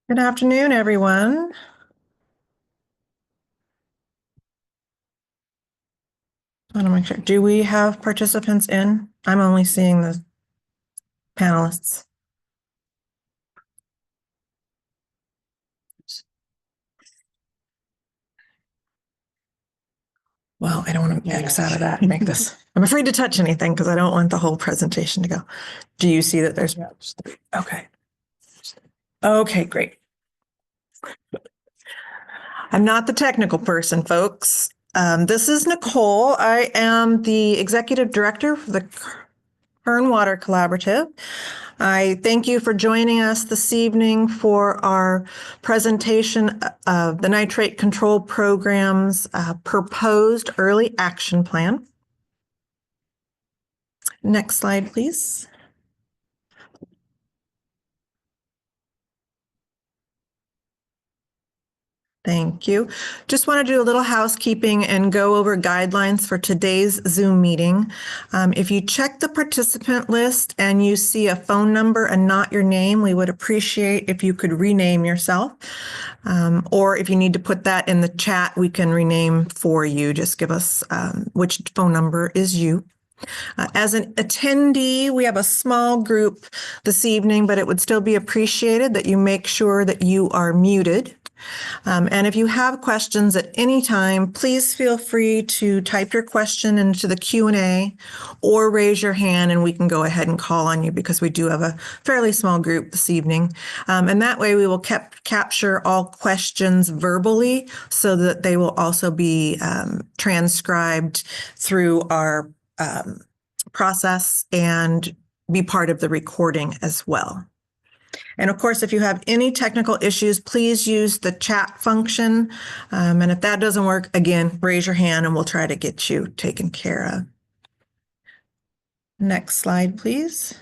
Good afternoon, everyone. I want to make sure. Do we have participants in? I'm only seeing the panelists. Well, I don't want to X out of that and make this. I'm afraid to touch anything because I don't want the whole presentation to go. Do you see that there's? Okay. Okay, great. I'm not the technical person, folks. This is Nicole. I am the executive director for the Kern Water Collaborative. I thank you for joining us this evening for our presentation of the Nitrate Control Program's proposed early action plan. Next slide, please. Thank you. Just want to do a little housekeeping and go over guidelines for today's Zoom meeting. If you check the participant list and you see a phone number and not your name, we would appreciate if you could rename yourself. Or if you need to put that in the chat, we can rename for you. Just give us which phone number is you. As an attendee, we have a small group this evening, but it would still be appreciated that you make sure that you are muted. And if you have questions at any time, please feel free to type your question into the Q&A or raise your hand and we can go ahead and call on you because we do have a fairly small group this evening. And that way we will capture all questions verbally so that they will also be transcribed through our process and be part of the recording as well. And of course, if you have any technical issues, please use the chat function. And if that doesn't work, again, raise your hand and we'll try to get you taken care of. Next slide, please.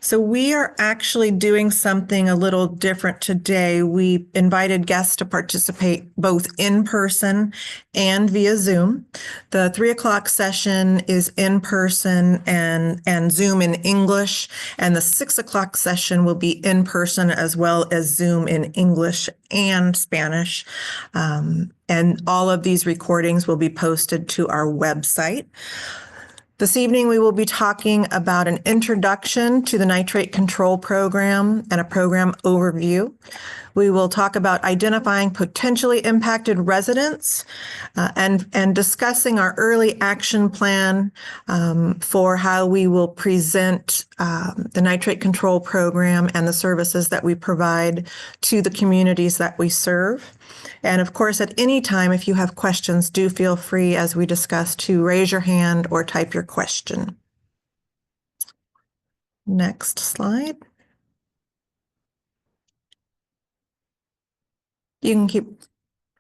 So we are actually doing something a little different today. We invited guests to participate both in person and via Zoom. The 3 o'clock session is in person and Zoom in English, and the 6 o'clock session will be in person as well as Zoom in English and Spanish. And all of these recordings will be posted to our website. This evening, we will be talking about an introduction to the Nitrate Control Program and a program overview. We will talk about identifying potentially impacted residents and discussing our early action plan for how we will present the Nitrate Control Program and the services that we provide to the communities that we serve. And of course, at any time, if you have questions, do feel free, as we discussed, to raise your hand or type your question. Next slide. You can keep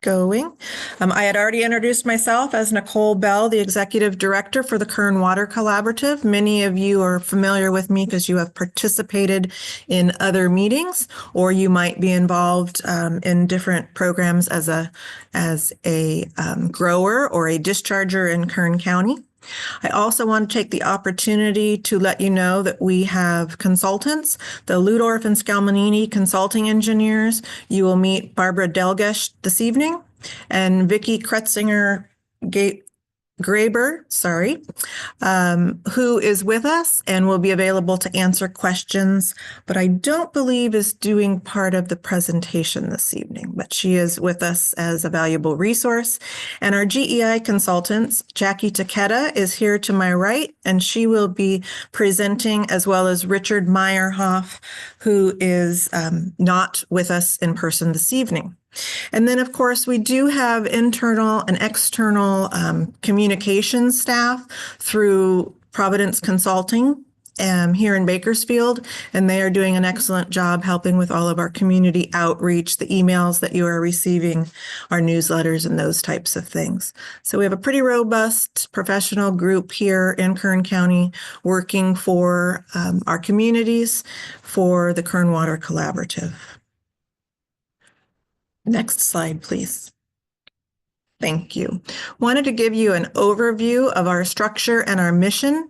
going. I had already introduced myself as Nicole Bell, the Executive Director for the Kern Water Collaborative. Many of you are familiar with me because you have participated in other meetings, or you might be involved in different programs as a grower or a discharger in Kern County. I also want to take the opportunity to let you know that we have consultants, the Ludorf and Scalmanini consulting engineers. You will meet Barbara Delgesch this evening and Vicki Kretzinger Graber, who is with us and will be available to answer questions, but I don't believe is doing part of the presentation this evening, but she is with us as a valuable resource. And our GEI consultants, Jackie Takeda, is here to my right, and she will be presenting, as well as Richard Meyerhoff, who is not with us in person this evening. And then, of course, we do have internal and external communications staff through Providence Consulting here in Bakersfield, and they are doing an excellent job helping with all of our community outreach, the emails that you are receiving, our newsletters, and those types of things. So we have a pretty robust professional group here in Kern County working for our communities for the Kern Water Collaborative. Next slide, please. Thank you. Wanted to give you an overview of our structure and our mission.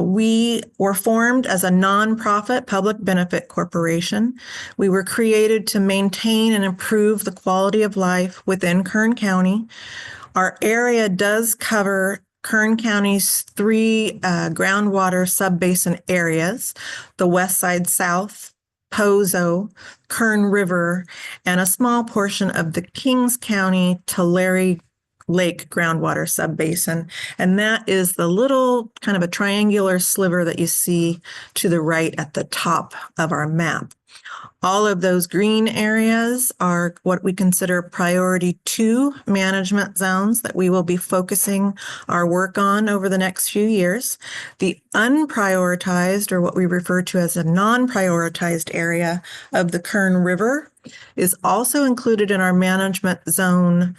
We were formed as a nonprofit public benefit corporation. We were created to maintain and improve the quality of life within Kern County. Our area does cover Kern County's three groundwater subbasin areas, the West Side South, Pozo, Kern River, and a small portion of the Kings County Tulare Lake groundwater subbasin. And that is the little kind of a triangular sliver that you see to the right at the top of our map. All of those green areas are what we consider priority 2 management zones that we will be focusing our work on over the next few years. The unprioritized, or what we refer to as a non-prioritized area of the Kern River, is also included in our management zone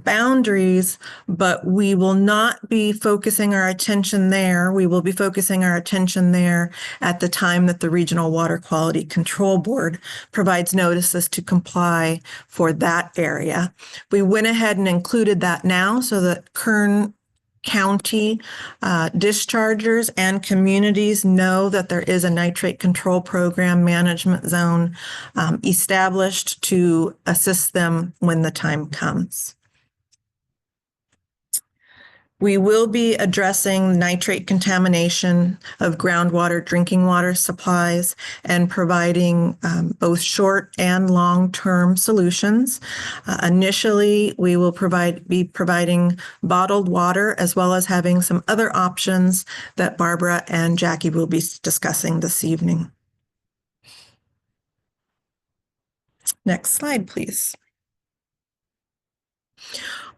boundaries, but we will not be focusing our attention there. We will be focusing our attention there at the time that the Regional Water Quality Control Board provides notices to comply for that area. We went ahead and included that now so that Kern County dischargers and communities know that there is a nitrate control program management zone established to assist them when the time comes. We will be addressing nitrate contamination of groundwater drinking water supplies and providing both short and long-term solutions. Initially, we will be providing bottled water as well as having some other options that Barbara and Jackie will be discussing this evening. Next slide, please.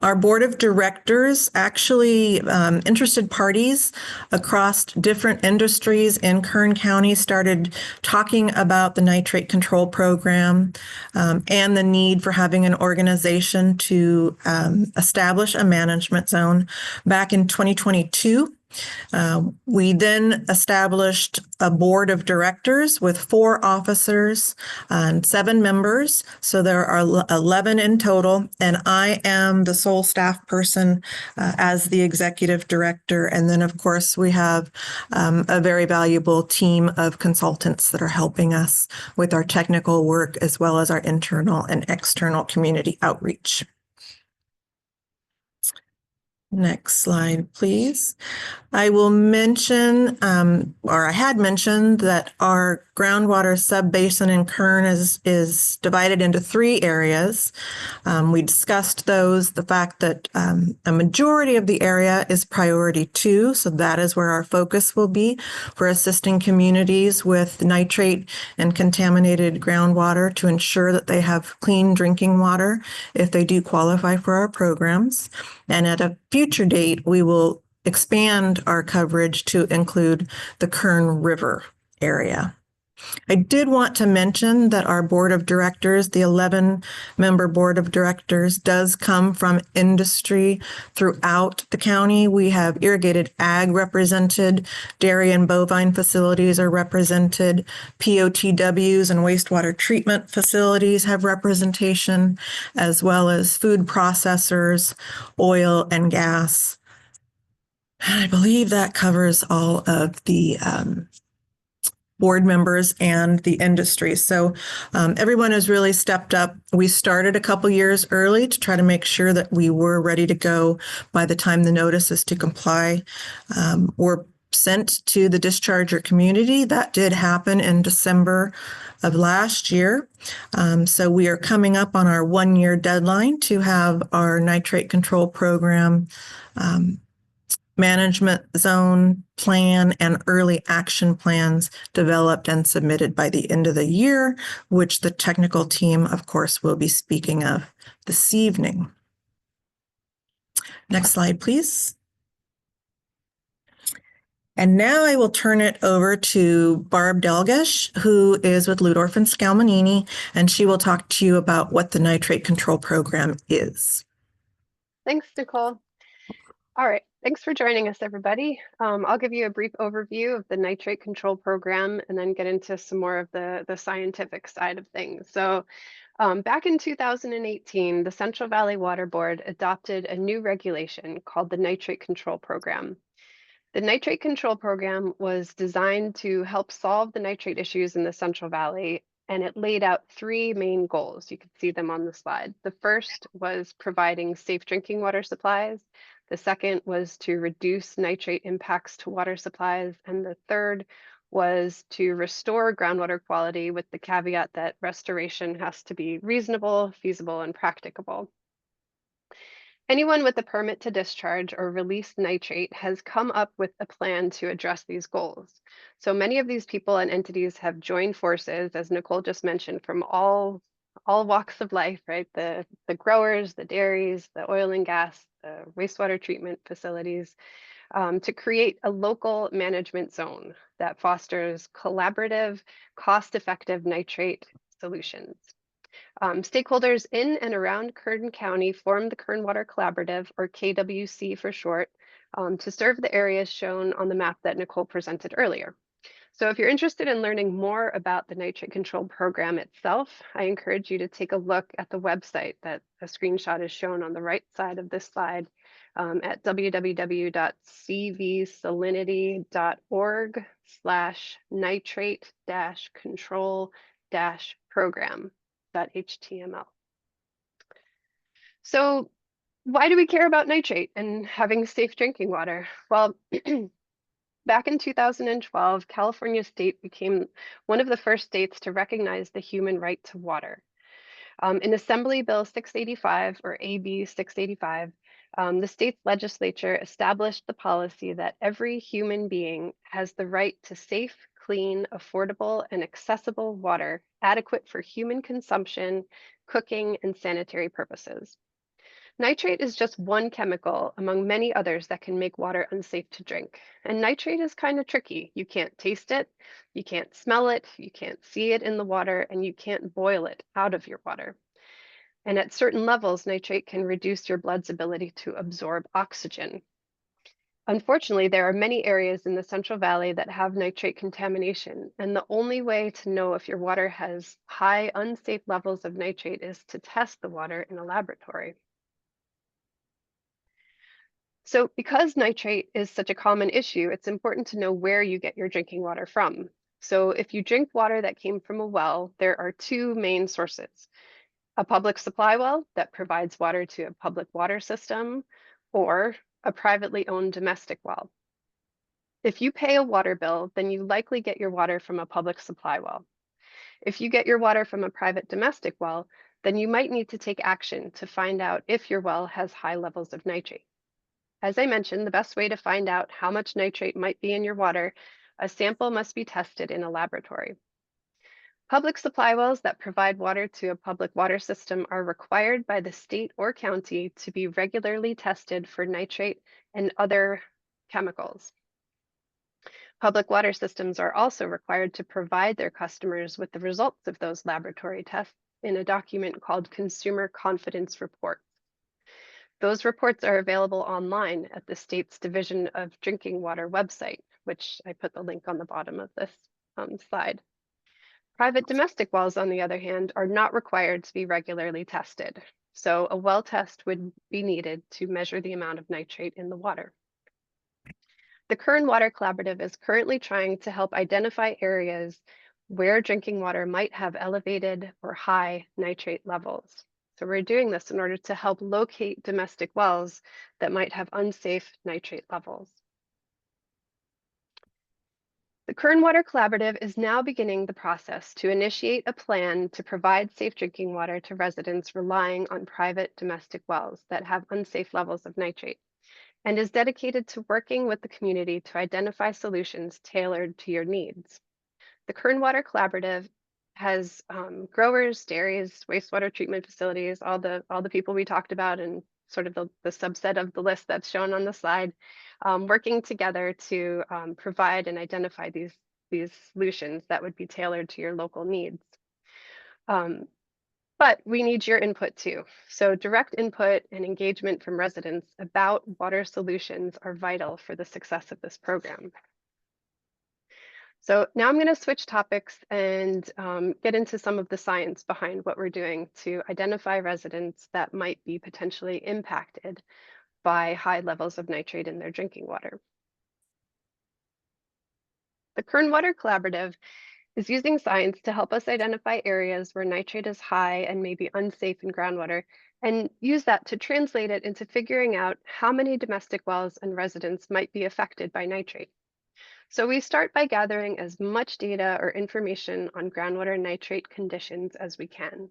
Our board of directors, actually interested parties across different industries in Kern County, started talking about the nitrate control program and the need for having an organization to establish a management zone back in 2022. We then established a board of directors with 4 officers and 7 members. So there are 11 in total, and I am the sole staff person as the executive director. And then, of course, we have a very valuable team of consultants that are helping us with our technical work as well as our internal and external community outreach. Next slide, please. I will mention, or I had mentioned, that our groundwater subbasin in Kern is divided into 3 areas. We discussed those, the fact that a majority of the area is priority 2, so that is where our focus will be for assisting communities with nitrate and contaminated groundwater to ensure that they have clean drinking water if they do qualify for our programs. And at a future date, we will expand our coverage to include the Kern River area. I did want to mention that our board of directors, the 11-member board of directors, does come from industry throughout the county. We have irrigated ag represented, dairy and bovine facilities are represented, POTWs and wastewater treatment facilities have representation, as well as food processors, oil and gas. And I believe that covers all of the board members and the industry. So everyone has really stepped up. We started a couple years early to try to make sure that we were ready to go by the time the notices to comply were sent to the discharger community. That did happen in December of last year. So we are coming up on our 1-year deadline to have our nitrate control program management zone plan and early action plans developed and submitted by the end of the year, which the technical team, of course, will be speaking of this evening. Next slide, please. And now I will turn it over to Barb Delgesh, who is with Ludorf and Scalmanini, and she will talk to you about what the nitrate control program is. Thanks, Nicole. All right, thanks for joining us, everybody. I'll give you a brief overview of the nitrate control program and then get into some more of the scientific side of things. So Back in 2018, the Central Valley Water Board adopted a new regulation called the Nitrate Control Program. The Nitrate Control Program was designed to help solve the nitrate issues in the Central Valley, and it laid out three main goals. You can see them on the slide. The first was providing safe drinking water supplies. The second was to reduce nitrate impacts to water supplies. And the third was to restore groundwater quality with the caveat that restoration has to be reasonable, feasible, and practicable. Anyone with a permit to discharge or release nitrate has come up with a plan to address these goals. So many of these people and entities have joined forces, as Nicole just mentioned, from all walks of life, right? The growers, the dairies, the oil and gas, the wastewater treatment facilities, to create a local management zone that fosters collaborative, cost-effective nitrate solutions. Stakeholders in and around Kern County formed the Kern Water Collaborative, or KWC for short, to serve the areas shown on the map that Nicole presented earlier. So if you're interested in learning more about the nitrate control program itself, I encourage you to take a look at the website that a screenshot is shown on the right side of this slide at www.cvsalinity.org/nitrate-control-program.html. So why do we care about nitrate and having safe drinking water? Well, back in 2012, California state became one of the first states to recognize the human right to water. In Assembly Bill 685, or AB 685, the state's legislature established the policy that every human being has the right to safe, clean, affordable, and accessible water adequate for human consumption, cooking, and sanitary purposes. Nitrate is just one chemical among many others that can make water unsafe to drink. And nitrate is kind of tricky. You can't taste it, you can't smell it, you can't see it in the water, and you can't boil it out of your water. And at certain levels, nitrate can reduce your blood's ability to absorb oxygen. Unfortunately, there are many areas in the Central Valley that have nitrate contamination, and the only way to know if your water has high unsafe levels of nitrate is to test the water in a laboratory. So because nitrate is such a common issue, it's important to know where you get your drinking water from. So if you drink water that came from a well, there are two main sources: a public supply well that provides water to a public water system, or a privately owned domestic well. If you pay a water bill, then you likely get your water from a public supply well. If you get your water from a private domestic well, then you might need to take action to find out if your well has high levels of nitrate. As I mentioned, the best way to find out how much nitrate might be in your water, a sample must be tested in a laboratory. Public supply wells that provide water to a public water system are required by the state or county to be regularly tested for nitrate and other chemicals. Public water systems are also required to provide their customers with the results of those laboratory tests in a document called Consumer Confidence Report. Those reports are available online at the state's Division of Drinking Water website, which I put the link on the bottom of this slide. Private domestic wells, on the other hand, are not required to be regularly tested. So a well test would be needed to measure the amount of nitrate in the water. The Kern Water Collaborative is currently trying to help identify areas where drinking water might have elevated or high nitrate levels. So we're doing this in order to help locate domestic wells that might have unsafe nitrate levels. The Kern Water Collaborative is now beginning the process to initiate a plan to provide safe drinking water to residents relying on private domestic wells that have unsafe levels of nitrate, and is dedicated to working with the community to identify solutions tailored to your needs. The Kern Water Collaborative has growers, dairies, wastewater treatment facilities, all the people we talked about, and sort of the subset of the list that's shown on the slide, working together to provide and identify these solutions that would be tailored to your local needs. But we need your input too. So direct input and engagement from residents about water solutions are vital for the success of this program. So now I'm going to switch topics and get into some of the science behind what we're doing to identify residents that might be potentially impacted by high levels of nitrate in their drinking water. The Kern Water Collaborative is using science to help us identify areas where nitrate is high and may be unsafe in groundwater, and use that to translate it into figuring out how many domestic wells and residents might be affected by nitrate. So we start by gathering as much data or information on groundwater nitrate conditions as we can.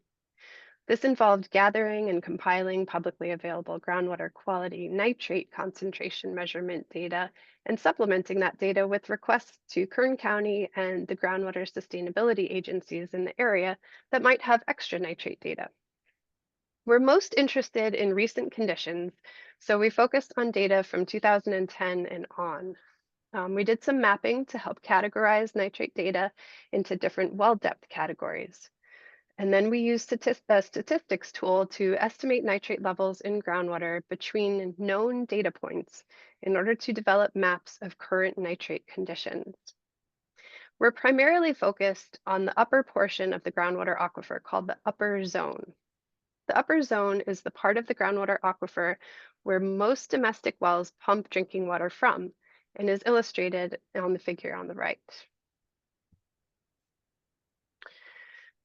This involved gathering and compiling publicly available groundwater quality nitrate concentration measurement data and supplementing that data with requests to Kern County and the groundwater sustainability agencies in the area that might have extra nitrate data. We're most interested in recent conditions, so we focused on data from 2010 and on. We did some mapping to help categorize nitrate data into different well depth categories. And then we used a statistics tool to estimate nitrate levels in groundwater between known data points in order to develop maps of current nitrate conditions. We're primarily focused on the upper portion of the groundwater aquifer called the upper zone. The upper zone is the part of the groundwater aquifer where most domestic wells pump drinking water from, and is illustrated on the figure on the right.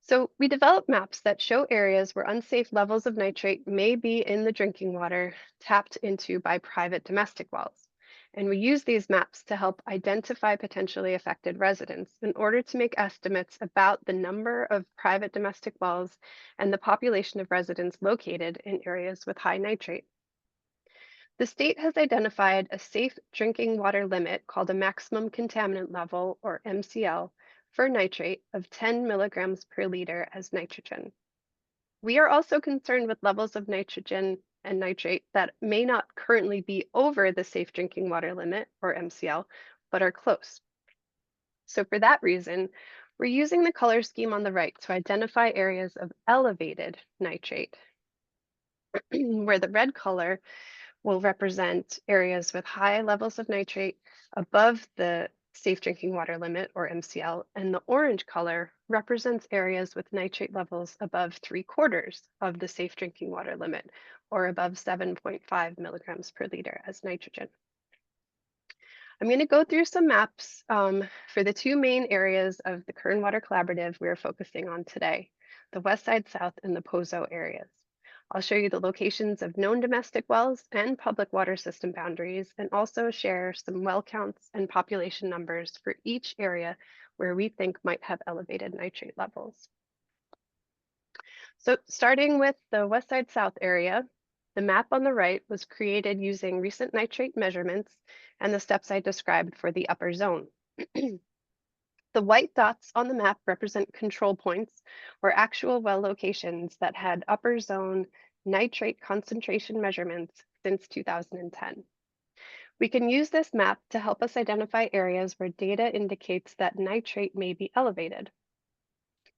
So we develop maps that show areas where unsafe levels of nitrate may be in the drinking water tapped into by private domestic wells. And we use these maps to help identify potentially affected residents in order to make estimates about the number of private domestic wells and the population of residents located in areas with high nitrate. The state has identified a safe drinking water limit called a maximum contaminant level, or MCL, for nitrate of 10 milligrams per liter as nitrogen. We are also concerned with levels of nitrogen and nitrate that may not currently be over the safe drinking water limit, or MCL, but are close. So for that reason, we're using the color scheme on the right to identify areas of elevated nitrate, where the red color will represent areas with high levels of nitrate above the safe drinking water limit, or MCL, and the orange color represents areas with nitrate levels above 3/4 of the safe drinking water limit, or above 7.5 milligrams per liter as nitrogen. I'm going to go through some maps for the two main areas of the Kern Water Collaborative we're focusing on today, the West Side South and the Pozo areas. I'll show you the locations of known domestic wells and public water system boundaries, and also share some well counts and population numbers for each area where we think might have elevated nitrate levels. So starting with the West Side South area, the map on the right was created using recent nitrate measurements and the steps I described for the upper zone. The white dots on the map represent control points, or actual well locations that had upper zone nitrate concentration measurements since 2010. We can use this map to help us identify areas where data indicates that nitrate may be elevated.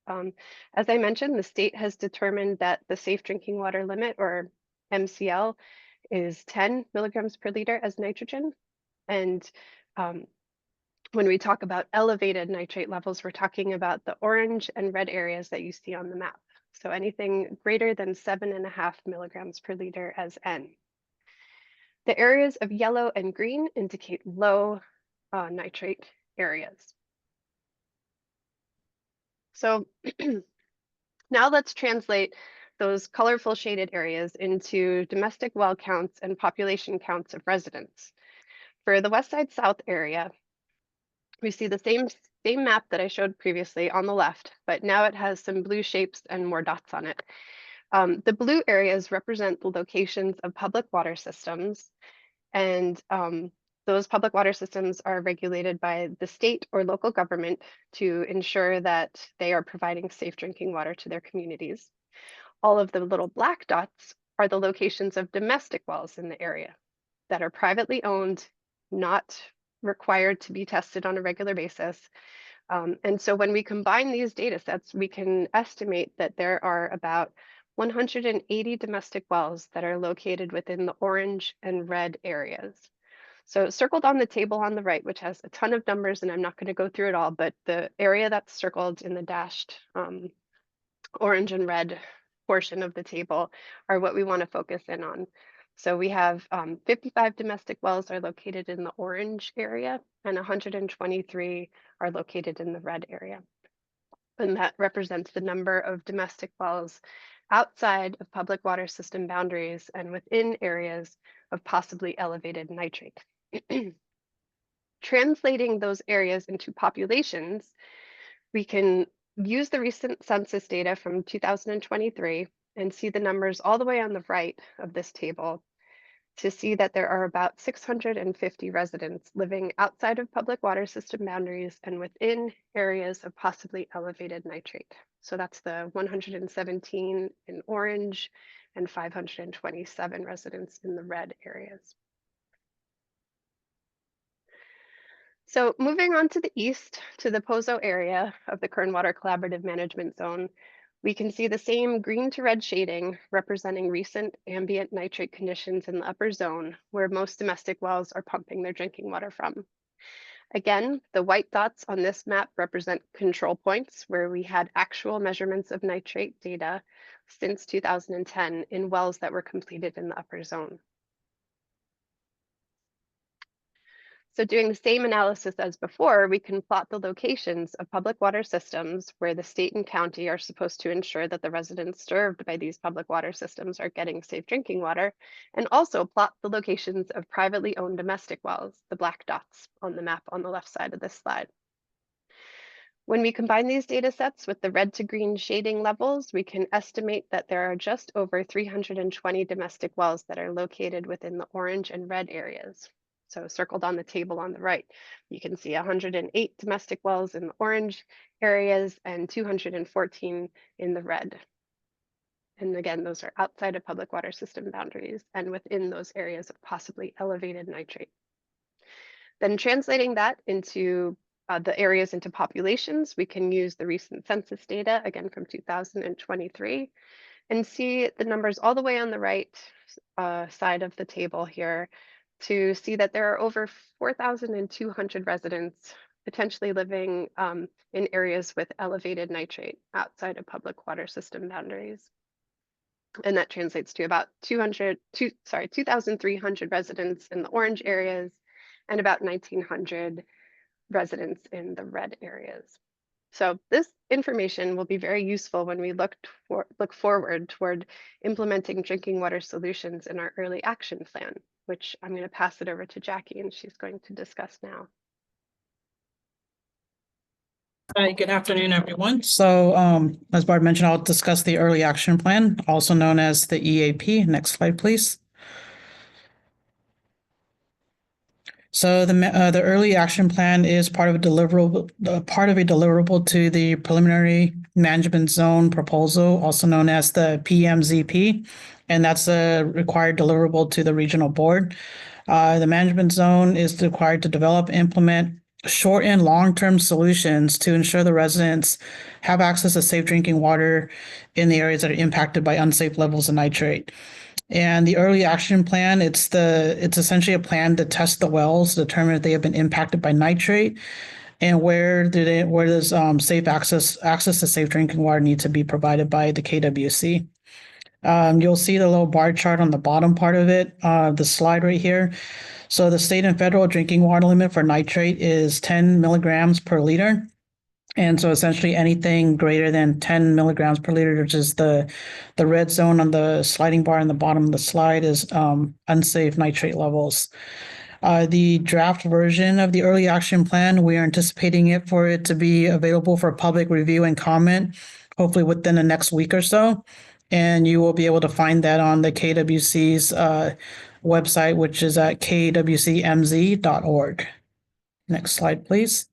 As I mentioned, the state has determined that the safe drinking water limit, or MCL, is 10 milligrams per liter as nitrogen. And when we talk about elevated nitrate levels, we're talking about the orange and red areas that you see on the map. So anything greater than 7.5 milligrams per liter as N. The areas of yellow and green indicate low nitrate areas. So now let's translate those colorful shaded areas into domestic well counts and population counts of residents. For the West Side South area, we see the same map that I showed previously on the left, but now it has some blue shapes and more dots on it. The blue areas represent the locations of public water systems, and those public water systems are regulated by the state or local government to ensure that they are providing safe drinking water to their communities. All of the little black dots are the locations of domestic wells in the area that are privately owned, not required to be tested on a regular basis. And so when we combine these data sets, we can estimate that there are about 180 domestic wells that are located within the orange and red areas. So circled on the table on the right, which has a ton of numbers, and I'm not going to go through it all, but the area that's circled in the dashed orange and red portion of the table are what we want to focus in on. So we have 55 domestic wells are located in the orange area, and 123 are located in the red area. And that represents the number of domestic wells outside of public water system boundaries and within areas of possibly elevated nitrate. Translating those areas into populations, we can use the recent census data from 2023 and see the numbers all the way on the right of this table to see that there are about 650 residents living outside of public water system boundaries and within areas of possibly elevated nitrate. So that's the 117 in orange and 527 residents in the red areas. So moving on to the east, to the Pozo area of the Kern Water Collaborative Management Zone, we can see the same green to red shading representing recent ambient nitrate conditions in the upper zone, where most domestic wells are pumping their drinking water from. Again, the white dots on this map represent control points where we had actual measurements of nitrate data since 2010 in wells that were completed in the upper zone. So doing the same analysis as before, we can plot the locations of public water systems where the state and county are supposed to ensure that the residents served by these public water systems are getting safe drinking water, and also plot the locations of privately owned domestic wells, the black dots on the map on the left side of this slide. When we combine these data sets with the red to green shading levels, we can estimate that there are just over 320 domestic wells that are located within the orange and red areas. So circled on the table on the right, you can see 108 domestic wells in the orange areas and 214 in the red. And again, those are outside of public water system boundaries and within those areas of possibly elevated nitrate. Then translating that into the areas into populations, we can use the recent census data, again from 2023, and see the numbers all the way on the right side of the table here to see that there are over 4,200 residents potentially living in areas with elevated nitrate outside of public water system boundaries. And that translates to about 2,300 residents in the orange areas and about 1,900 residents in the red areas. So this information will be very useful when we look forward toward implementing drinking water solutions in our early action plan, which I'm going to pass it over to Jackie and she's going to discuss now. Hi, good afternoon, everyone. So as Barb mentioned, I'll discuss the early action plan, also known as the EAP. Next slide, please. So the early action plan is part of a deliverable to the preliminary management zone proposal, also known as the PMZP, and that's a required deliverable to the regional board. The management zone is required to develop, implement short and long-term solutions to ensure the residents have access to safe drinking water in the areas that are impacted by unsafe levels of nitrate. And the early action plan, it's essentially a plan to test the wells, determine if they have been impacted by nitrate, and where does safe access to safe drinking water need to be provided by the KWC. You'll see the little bar chart on the bottom part of it, the slide right here. So the state and federal drinking water limit for nitrate is 10 milligrams per liter. And so essentially anything greater than 10 milligrams per liter, which is the red zone on the sliding bar on the bottom of the slide, is unsafe nitrate levels. The draft version of the early action plan, we are anticipating it to be available for public review and comment, hopefully within the next week or so. And you will be able to find that on the KWC's website, which is at kwcmz.org. Next slide, please.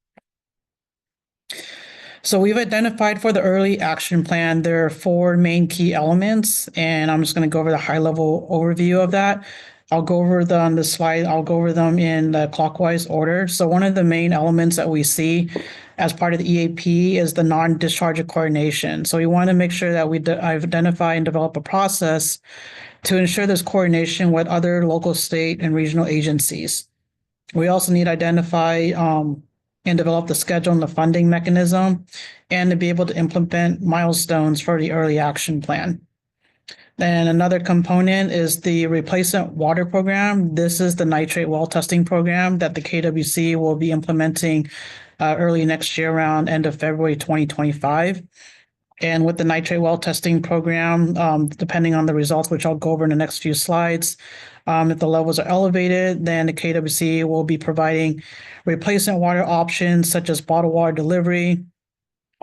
So we've identified for the early action plan, there are 4 main key elements, and I'm just going to go over the high level overview of that. I'll go over them on the slide. I'll go over them in the clockwise order. So one of the main elements that we see as part of the EAP is the non-discharge coordination. So we want to make sure that I've identified and develop a process to ensure there's coordination with other local, state, and regional agencies. We also need to identify and develop the schedule and the funding mechanism, and to be able to implement milestones for the early action plan. Then another component is the replacement water program. This is the nitrate well testing program that the KWC will be implementing early next year, around end of February 2025. And with the nitrate well testing program, depending on the results, which I'll go over in the next few slides, if the levels are elevated, then the KWC will be providing replacement water options such as bottled water delivery,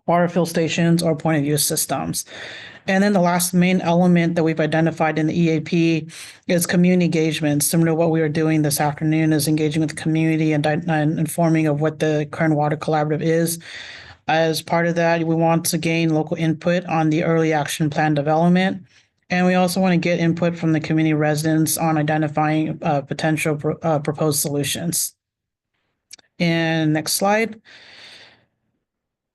water fill stations, or point of use systems. And then the last main element that we've identified in the EAP is community engagement. Similar to what we are doing this afternoon, is engaging with the community and informing of what the Kern Water Collaborative is. As part of that, we want to gain local input on the early action plan development. And we also want to get input from the community residents on identifying potential proposed solutions. And next slide.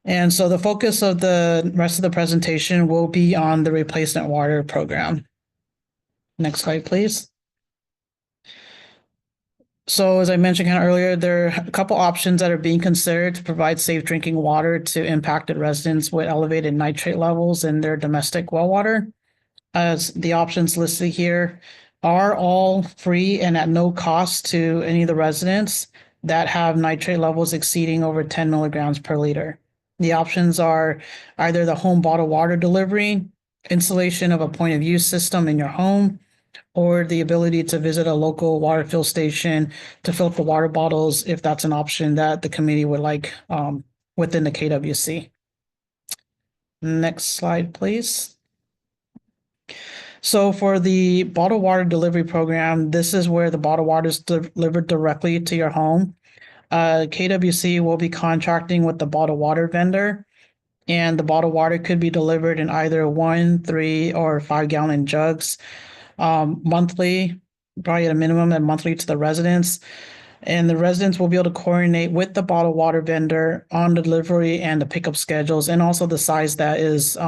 And so the focus of the rest of the presentation will be on the replacement water program. Next slide, please. So as I mentioned kind of earlier, there are a couple options that are being considered to provide safe drinking water to impacted residents with elevated nitrate levels in their domestic well water. As the options listed here are all free and at no cost to any of the residents that have nitrate levels exceeding over 10 milligrams per liter. The options are either the home bottled water delivery, installation of a point of use system in your home, or the ability to visit a local water fill station to fill up the water bottles if that's an option that the committee would like within the KWC. Next slide, please. So for the bottled water delivery program, this is where the bottled water is delivered directly to your home. KWC will be contracting with the bottled water vendor, and the bottled water could be delivered in either 1, 3, or 5-gallon jugs monthly, probably at a minimum and monthly to the residents. And the residents will be able to coordinate with the bottled water vendor on the delivery and the pickup schedules, and also the size that is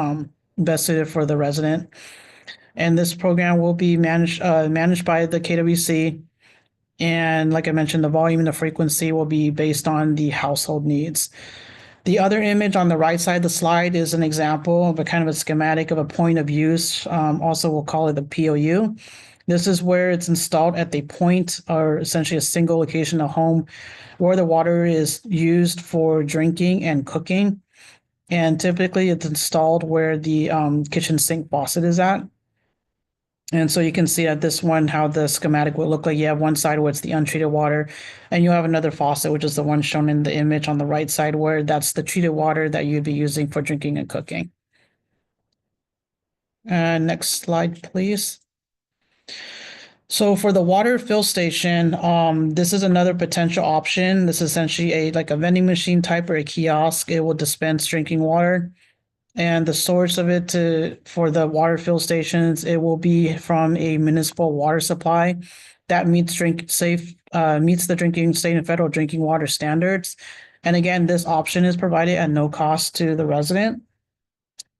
best suited for the resident. And this program will be managed by the KWC. And like I mentioned, the volume and the frequency will be based on the household needs. The other image on the right side of the slide is an example of a kind of a schematic of a point of use. Also, we'll call it the POU. This is where it's installed at the point, or essentially a single location of home, where the water is used for drinking and cooking. And typically it's installed where the kitchen sink faucet is at. And so you can see at this one how the schematic will look like. You have one side where it's the untreated water, and you have another faucet, which is the one shown in the image on the right side, where that's the treated water that you'd be using for drinking and cooking. Next slide, please. So for the water fill station, this is another potential option. This is essentially like a vending machine type or a kiosk. It will dispense drinking water. And the source of it for the water fill stations, it will be from a municipal water supply that meets the drinking state and federal drinking water standards. And again, this option is provided at no cost to the resident.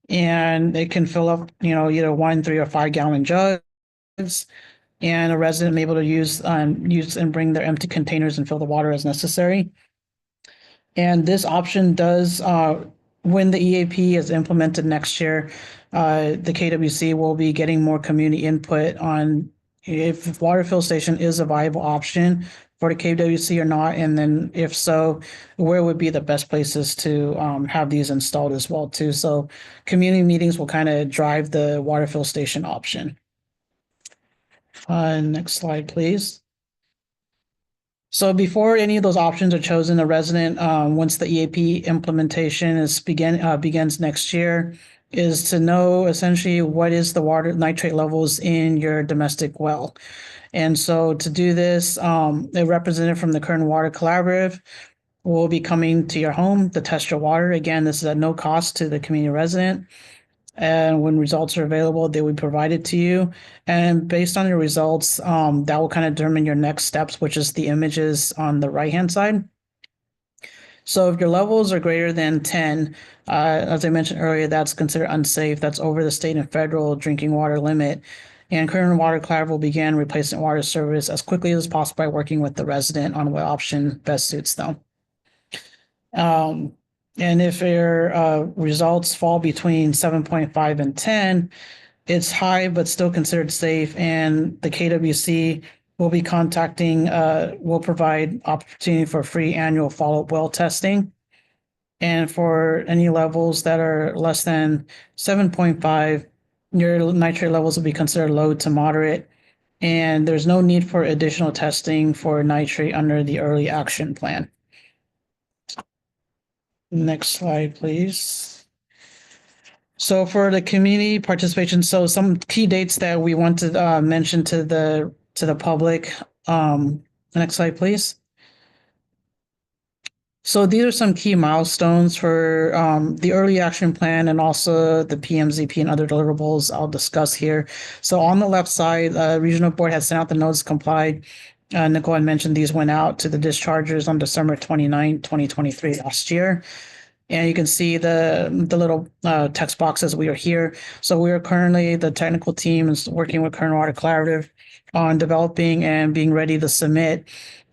And it can fill up, either 1, 3, or 5-gallon jugs. And a resident may be able to use and bring their empty containers and fill the water as necessary. And this option does, when the EAP is implemented next year, the KWC will be getting more community input on if water fill station is a viable option for the KWC or not, and then if so, where would be the best places to have these installed as well too. So community meetings will kind of drive the water fill station option. Next slide, please. So before any of those options are chosen, the resident, once the EAP implementation begins next year, is to know essentially what is the water nitrate levels in your domestic well. And so to do this, a representative from the Kern Water Collaborative will be coming to your home to test your water. Again, this is at no cost to the community resident. And when results are available, they will be provided to you. And based on your results, that will kind of determine your next steps, which is the images on the right-hand side. So if your levels are greater than 10, as I mentioned earlier, that's considered unsafe. That's over the state and federal drinking water limit. And Kern Water Collaborative will begin replacement water service as quickly as possible by working with the resident on what option best suits them. And if their results fall between 7.5 and 10, it's high but still considered safe, and the KWC will be contacting, will provide opportunity for free annual follow-up well testing. And for any levels that are less than 7.5, your nitrate levels will be considered low to moderate, and there's no need for additional testing for nitrate under the early action plan. Next slide, please. So for the community participation, so some key dates that we want to mention to the public. Next slide, please. So these are some key milestones for the early action plan and also the PMZP and other deliverables I'll discuss here. So on the left side, regional board has sent out the notice complied. Nicole had mentioned these went out to the dischargers on December 29, 2023 last year. And you can see the little text boxes we are here. So we are currently, the technical team is working with Kern Water Collaborative on developing and being ready to submit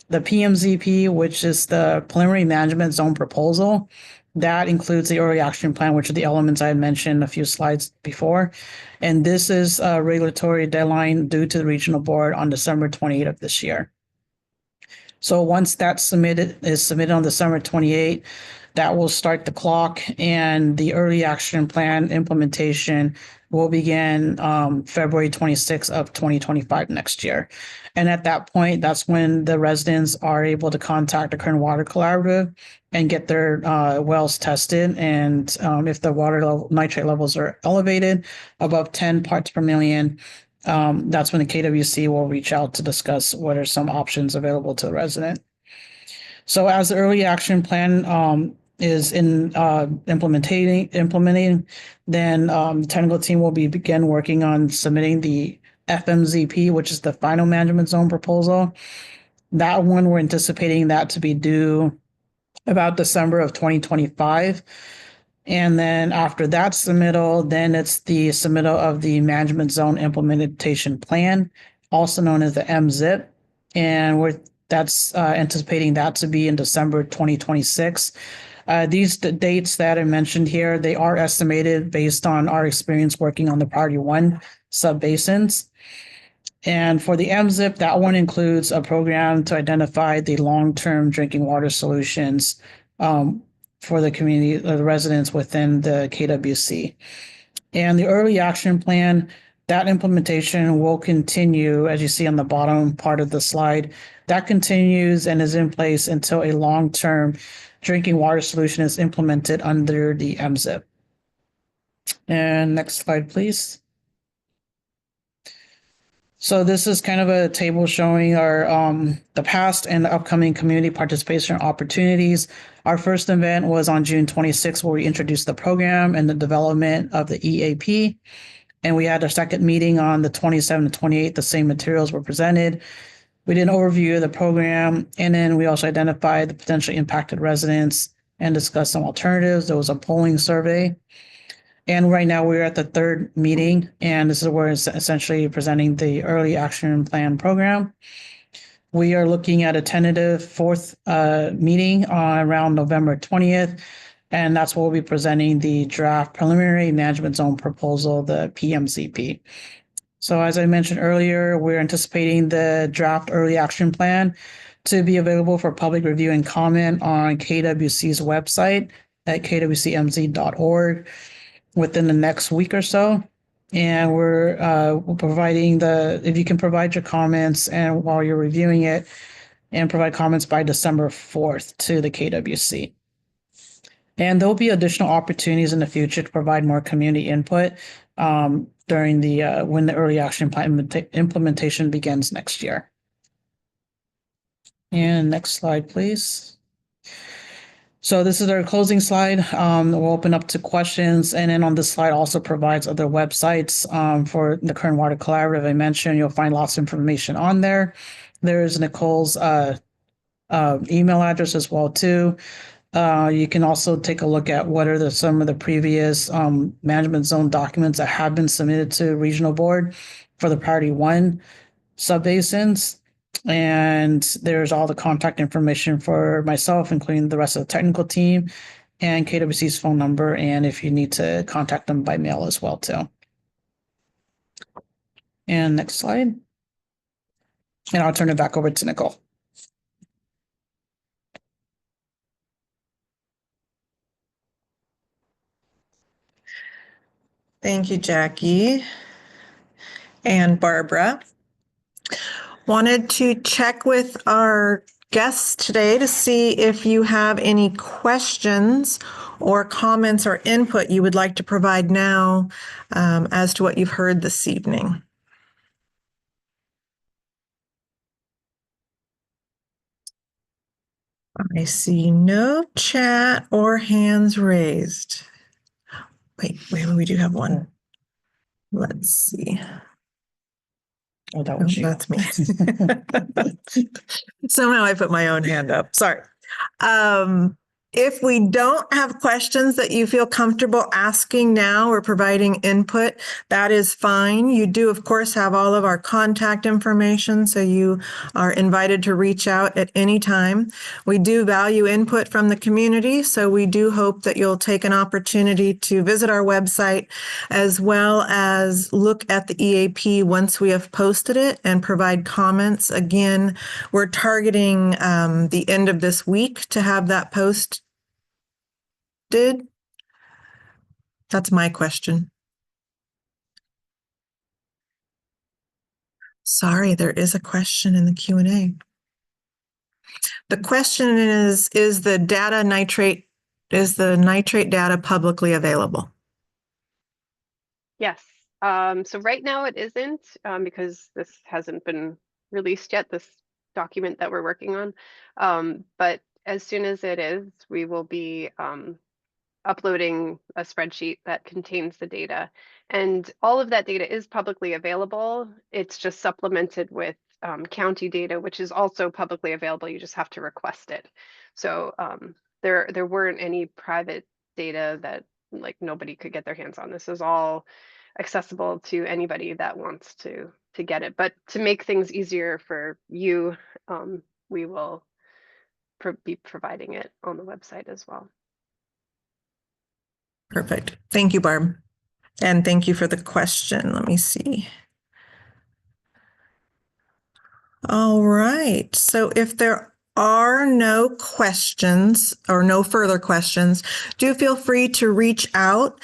the PMZP, which is the preliminary management zone proposal. That includes the early action plan, which are the elements I had mentioned a few slides before. And this is a regulatory deadline due to the regional board on December 28th of this year. So once that's submitted on December 28th, that will start the clock, and the early action plan implementation will begin February 26th of 2025 next year. And at that point, that's when the residents are able to contact the Kern Water Collaborative and get their wells tested. And if the nitrate levels are elevated above 10 parts per million, that's when the KWC will reach out to discuss what are some options available to the resident. So as the early action plan is in implementing, then the technical team will begin working on submitting the FMZP, which is the final management zone proposal. That one, we're anticipating that to be due about December of 2025. And then after that submittal, then it's the submittal of the management zone implementation plan, also known as the MZIP. And that's anticipating that to be in December 2026. These dates that I mentioned here, they are estimated based on our experience working on the Priority 1 subbasins. And for the MZIP, that one includes a program to identify the long-term drinking water solutions for the community, the residents within the KWC. And the early action plan, that implementation will continue, as you see on the bottom part of the slide. That continues and is in place until a long-term drinking water solution is implemented under the MZIP. And next slide, please. So this is kind of a table showing our the past and the upcoming community participation opportunities. Our first event was on June 26th, where we introduced the program and the development of the EAP. And we had a second meeting on the 27th and 28th. The same materials were presented. We did an overview of the program, and then we also identified the potentially impacted residents and discussed some alternatives. There was a polling survey. And right now we're at the third meeting, and this is where it's essentially presenting the early action plan program. We are looking at a tentative fourth meeting around November 20th, and that's where we'll be presenting the draft preliminary management zone proposal, the PMZP. So as I mentioned earlier, we're anticipating the draft early action plan to be available for public review and comment on KWC's website at kwcmz.org within the next week or so. And we're providing if you can provide your comments and while you're reviewing it, and provide comments by December 4th to the KWC. And there'll be additional opportunities in the future to provide more community input during when the early action plan implementation begins next year. And next slide, please. So this is our closing slide. We'll open up to questions. And then on this slide also provides other websites for the Kern Water Collaborative. I mentioned you'll find lots of information on there. There's Nicole's email address as well too. You can also take a look at what are some of the previous management zone documents that have been submitted to regional board for the priority 1 subbasins. And there's all the contact information for myself, including the rest of the technical team, and KWC's phone number, and if you need to contact them by mail as well too. And next slide. And I'll turn it back over to Nicole. Thank you, Jackie and Barbara. Wanted to check with our guests today to see if you have any questions or comments or input you would like to provide now as to what you've heard this evening. I see no chat or hands raised. Wait, we do have one. Let's see. Oh, that was you. That's me. Somehow I put my own hand up. Sorry. If we don't have questions that you feel comfortable asking now or providing input, that is fine. You do, of course, have all of our contact information, so you are invited to reach out at any time. We do value input from the community, so we do hope that you'll take an opportunity to visit our website as well as look at the EAP once we have posted it and provide comments. Again, we're targeting the end of this week to have that posted. That's my question. Sorry, there is a question in the Q&A. The question is the nitrate data publicly available? Yes. So right now it isn't because this hasn't been released yet, this document that we're working on. But as soon as it is, we will be uploading a spreadsheet that contains the data. And all of that data is publicly available. It's just supplemented with county data, which is also publicly available. You just have to request it. So there weren't any private data that like nobody could get their hands on. This is all accessible to anybody that wants to get it. But to make things easier for you, we will be providing it on the website as well. Perfect. Thank you, Barb. And thank you for the question. Let me see. All right. So if there are no questions or no further questions, do feel free to reach out.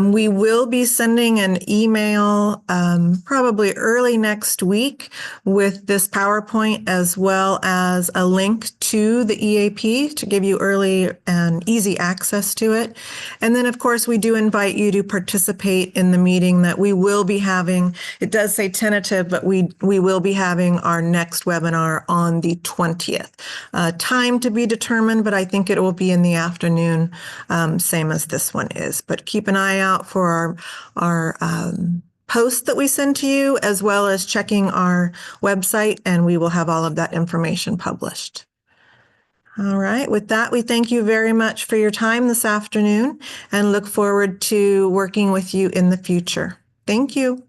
We will be sending an email probably early next week with this PowerPoint as well as a link to the EAP to give you early and easy access to it. And then, of course, we do invite you to participate in the meeting that we will be having. It does say tentative, but we will be having our next webinar on the 20th. Time to be determined, but I think it will be in the afternoon, same as this one is. But keep an eye out for our post that we send to you, as well as checking our website, and we will have all of that information published. All right. With that, we thank you very much for your time this afternoon and look forward to working with you in the future. Thank you.